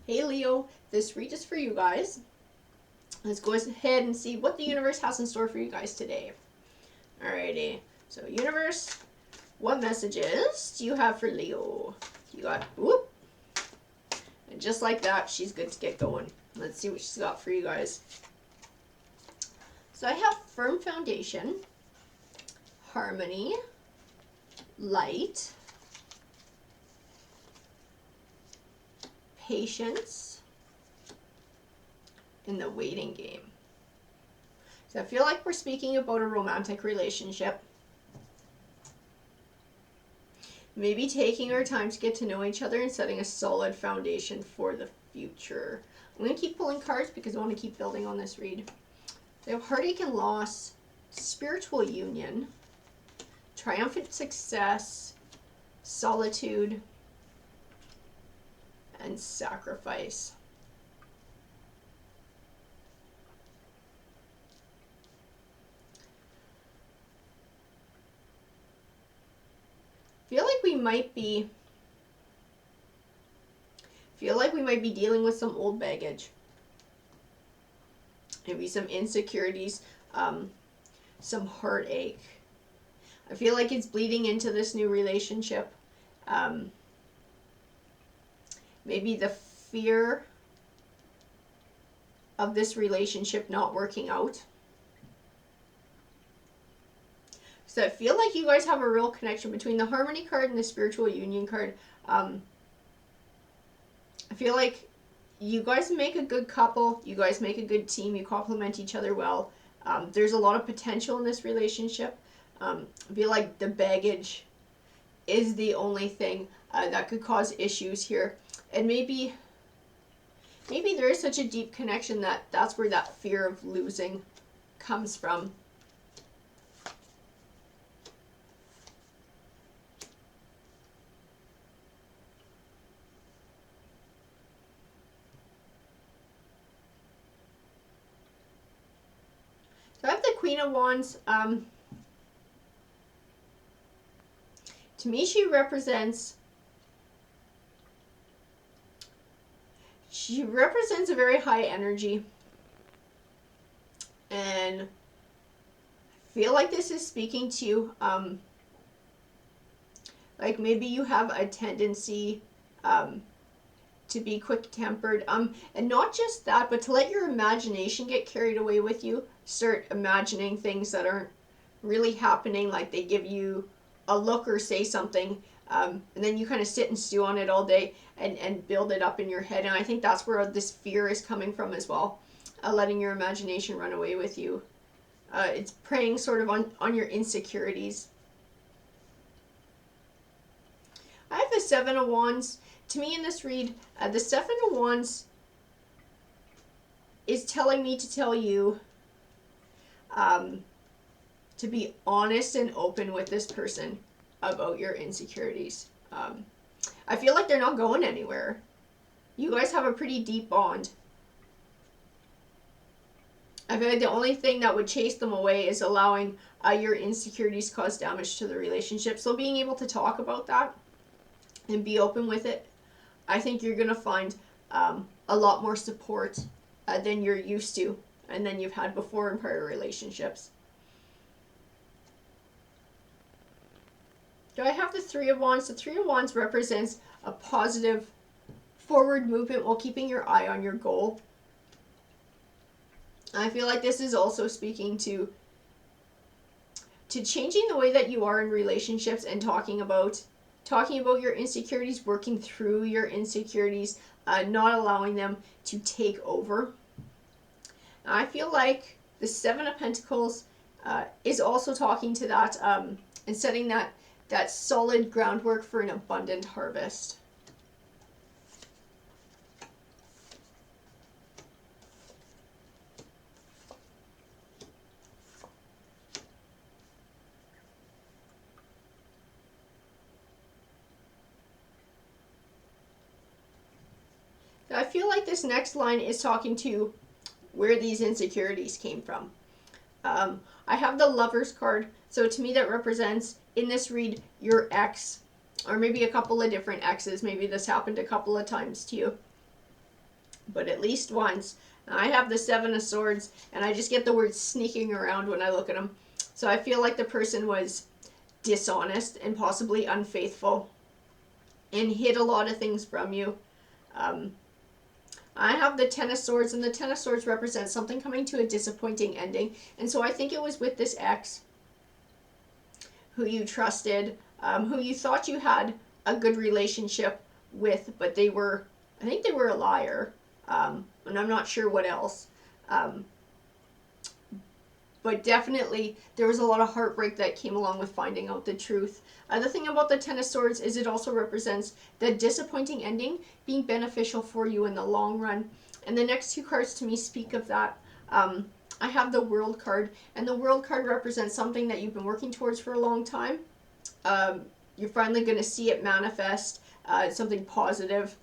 Hey Leo, this read is for you guys. Let's go ahead and see what the universe has in store for you guys today. Alrighty, so universe, what messages do you have for Leo? You got, whoop. And just like that, she's good to get going. Let's see what she's got for you guys. So I have firm foundation, harmony, light, patience, in the waiting game. So I feel like we're speaking about a romantic relationship. Maybe taking our time to get to know each other and setting a solid foundation for the future. I'm going to keep pulling cards because I want to keep building on this read. We have heartache and loss, spiritual union, triumphant success, solitude, and sacrifice. Feel like we might be dealing with some old baggage. Maybe some insecurities, some heartache. I feel like it's bleeding into this new relationship. Maybe the fear of this relationship not working out. So I feel like you guys have a real connection between the harmony card and the spiritual union card. I feel like you guys make a good couple. You guys make a good team. You complement each other well. There's a lot of potential in this relationship. I feel like the baggage is the only thing that could cause issues here. And maybe there is such a deep connection that's where that fear of losing comes from. So I have the Queen of Wands. To me, she represents a very high energy. And I feel like this is speaking to you. Like maybe you have a tendency to be quick-tempered. And not just that, but to let your imagination get carried away with you. Start imagining things that aren't really happening, like they give you a look or say something, and then you kind of sit and stew on it all day and build it up in your head. And I think that's where this fear is coming from as well, letting your imagination run away with you. It's preying sort of on your insecurities. I have the Seven of Wands. To me in this read, the Seven of Wands is telling me to tell you to be honest and open with this person about your insecurities. I feel like they're not going anywhere. You guys have a pretty deep bond. I feel like the only thing that would chase them away is allowing your insecurities cause damage to the relationship. So being able to talk about that and be open with it, I think you're going to find a lot more support than you're used to and than you've had before in prior relationships. Do I have the Three of Wands? The Three of Wands represents a positive forward movement while keeping your eye on your goal. I feel like this is also speaking to changing the way that you are in relationships and talking about your insecurities, working through your insecurities, not allowing them to take over. I feel like the Seven of Pentacles is also talking to that and setting that solid groundwork for an abundant harvest. I feel like this next line is talking to where these insecurities came from. I have the Lovers card, so to me that represents, in this read, your ex, or maybe a couple of different exes. Maybe this happened a couple of times to you. but at least once. Now, I have the Seven of Swords, and I just get the word sneaking around when I look at them. So I feel like the person was dishonest and possibly unfaithful and hid a lot of things from you. I have the Ten of Swords, and the Ten of Swords represents something coming to a disappointing ending. And so I think it was with this ex who you trusted, who you thought you had a good relationship with, but I think they were a liar, and I'm not sure what else. But definitely there was a lot of heartbreak that came along with finding out the truth. The thing about the Ten of Swords is it also represents the disappointing ending being beneficial for you in the long run. And the next two cards to me speak of that. I have the World card, and the World card represents something that you've been working towards for a long time. You're finally going to see it manifest, something positive.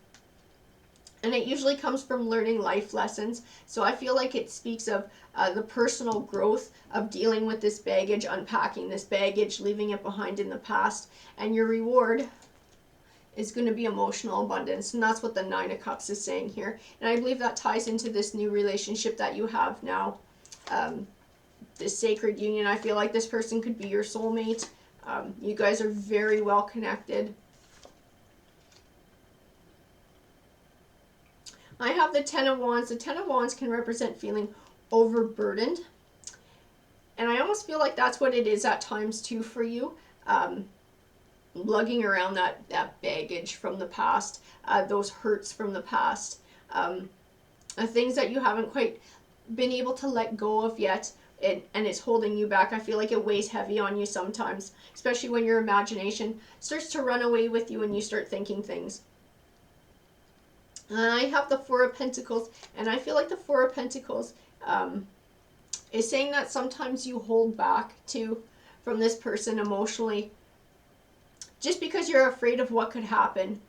And it usually comes from learning life lessons. So I feel like it speaks of the personal growth of dealing with this baggage, unpacking this baggage, leaving it behind in the past. And your reward is going to be emotional abundance. And that's what the Nine of Cups is saying here. And I believe that ties into this new relationship that you have now. This sacred union. I feel like this person could be your soulmate. You guys are very well connected. I have the Ten of Wands. The Ten of Wands can represent feeling overburdened. And I almost feel like that's what it is at times too for you. Lugging around that baggage from the past, those hurts from the past, things that you haven't quite been able to let go of yet, and it's holding you back. I feel like it weighs heavy on you sometimes, especially when your imagination starts to run away with you and you start thinking things. And I have the Four of Pentacles, and I feel like the Four of Pentacles is saying that sometimes you hold back from this person emotionally just because you're afraid of what could happen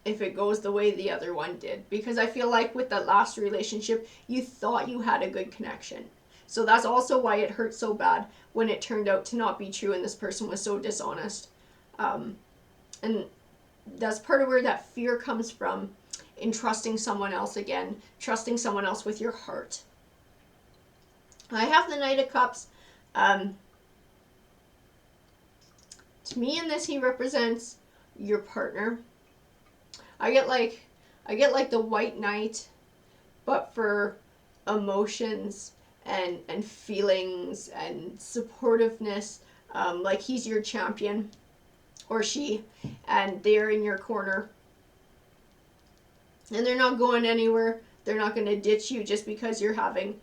if it goes the way the other one did. Because I feel like with that last relationship, you thought you had a good connection. So that's also why it hurt so bad when it turned out to not be true and this person was so dishonest. And that's part of where that fear comes from in trusting someone else again, trusting someone else with your heart. I have the Knight of Cups. To me in this, he represents your partner. I get like the White Knight, but for emotions and feelings and supportiveness, like he's your champion or she, and they're in your corner. And they're not going anywhere. They're not going to ditch you just because you're having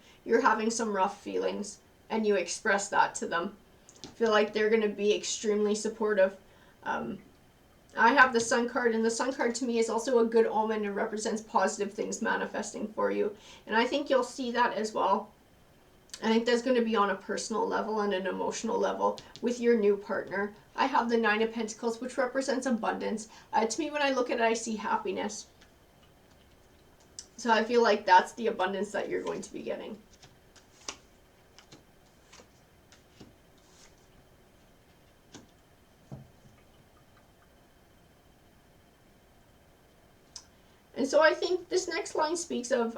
some rough feelings and you express that to them. I feel like they're going to be extremely supportive. I have the Sun card, and the Sun card to me is also a good omen and represents positive things manifesting for you. And I think you'll see that as well. I think that's going to be on a personal level and an emotional level with your new partner. I have the Nine of Pentacles, which represents abundance. To me, when I look at it, I see happiness. So I feel like that's the abundance that you're going to be getting. And so I think this next line speaks of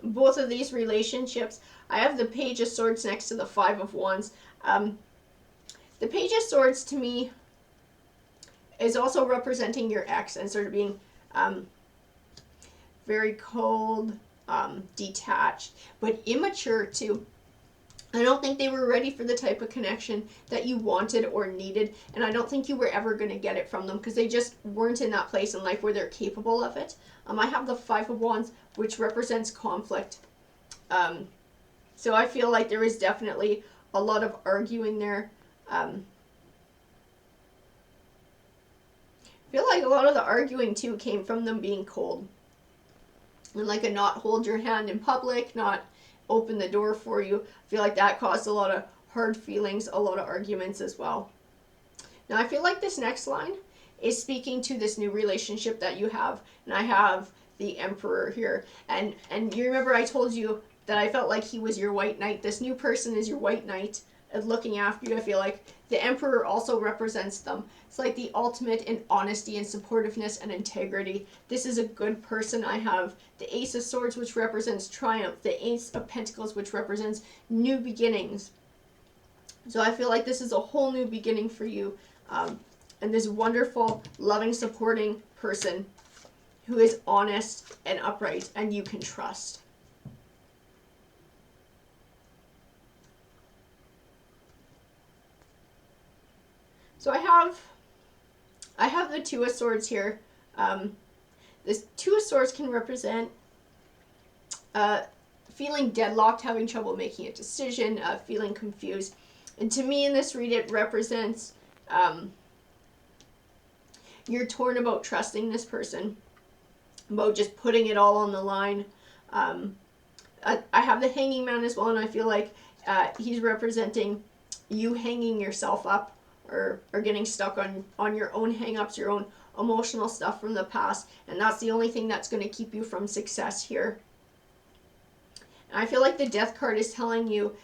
both of these relationships. I have the Page of Swords next to the Five of Wands. The Page of Swords to me is also representing your ex and sort of being very cold, detached, but immature too. I don't think they were ready for the type of connection that you wanted or needed, and I don't think you were ever going to get it from them because they just weren't in that place in life where they're capable of it. I have the Five of Wands, which represents conflict. So I feel like there is definitely a lot of arguing there. I feel like a lot of the arguing too came from them being cold. And like a not hold your hand in public, not open the door for you. I feel like that caused a lot of hard feelings, a lot of arguments as well. Now I feel like this next line is speaking to this new relationship that you have. And I have the Emperor here. And you remember I told you that I felt like he was your White Knight. This new person is your White Knight looking after you. I feel like The Emperor also represents them. It's like the ultimate in honesty and supportiveness and integrity. This is a good person. I have the Ace of Swords, which represents triumph. The Ace of Pentacles, which represents new beginnings. So I feel like this is a whole new beginning for you. And this wonderful, loving, supporting person who is honest and upright and you can trust. So I have the Two of Swords here. This Two of Swords can represent feeling deadlocked, having trouble making a decision, feeling confused. And to me in this read, it represents you're torn about trusting this person, about just putting it all on the line. I have the Hanging Man as well, and I feel like he's representing you hanging yourself up or getting stuck on your own hang-ups, your own emotional stuff from the past, and that's the only thing that's going to keep you from success here. And I feel like the Death card is telling you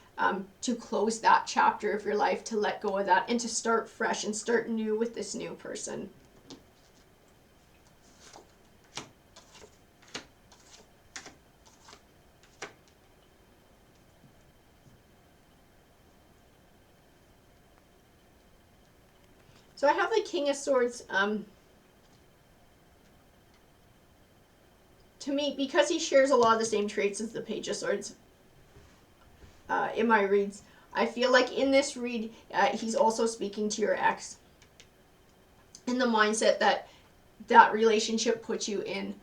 to close that chapter of your life, to let go of that, and to start fresh and start new with this new person. So I have the King of Swords. To me, because he shares a lot of the same traits as the Page of Swords in my reads, I feel like in this read, he's also speaking to your ex in the mindset that relationship put you in.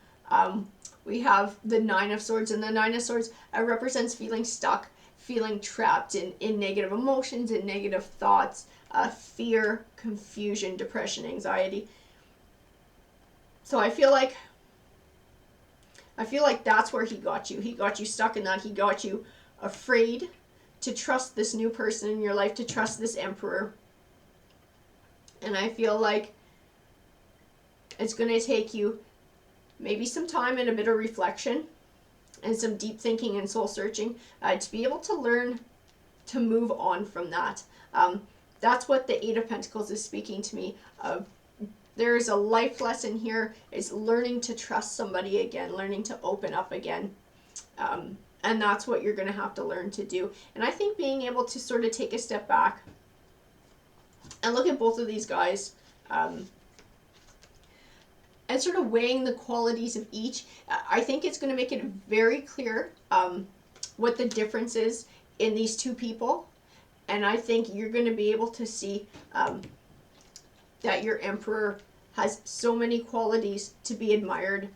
We have the Nine of Swords, and the Nine of Swords represents feeling stuck, feeling trapped in negative emotions and negative thoughts, fear, confusion, depression, anxiety. So I feel like that's where he got you. He got you stuck in that. He got you afraid to trust this new person in your life, to trust this Emperor. And I feel like it's going to take you maybe some time and a bit of reflection and some deep thinking and soul searching to be able to learn to move on from that. That's what the Eight of Pentacles is speaking to me of. There's a life lesson here, is learning to trust somebody again, learning to open up again. And that's what you're going to have to learn to do. And I think being able to sort of take a step back and look at both of these guys and sort of weighing the qualities of each, I think it's going to make it very clear what the difference is in these two people. And I think you're going to be able to see that your Emperor has so many qualities to be admired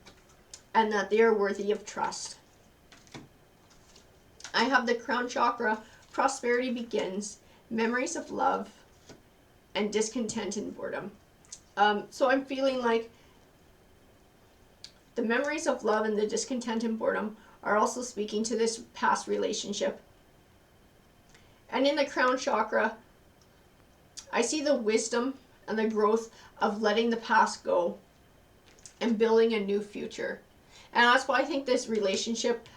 and that they are worthy of trust. I have the Crown Chakra, prosperity begins, memories of love, and discontent and boredom. So I'm feeling like the memories of love and the discontent and boredom are also speaking to this past relationship. And in the Crown Chakra, I see the wisdom and the growth of letting the past go and building a new future. And that's why I think this relationship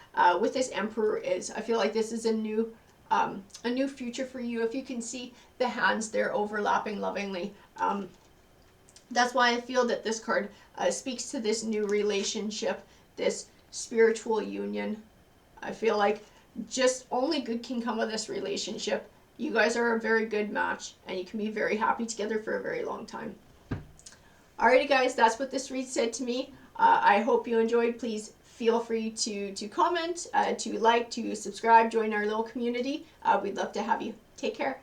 with this Emperor is. I feel like this is a new future for you. If you can see the hands there overlapping lovingly, that's why I feel that this card speaks to this new relationship, this spiritual union. I feel like just only good can come of this relationship. You guys are a very good match, and you can be very happy together for a very long time. Alrighty guys, that's what this read said to me. I hope you enjoyed. Please feel free to comment, to like, to subscribe, join our little community. We'd love to have you. Take care.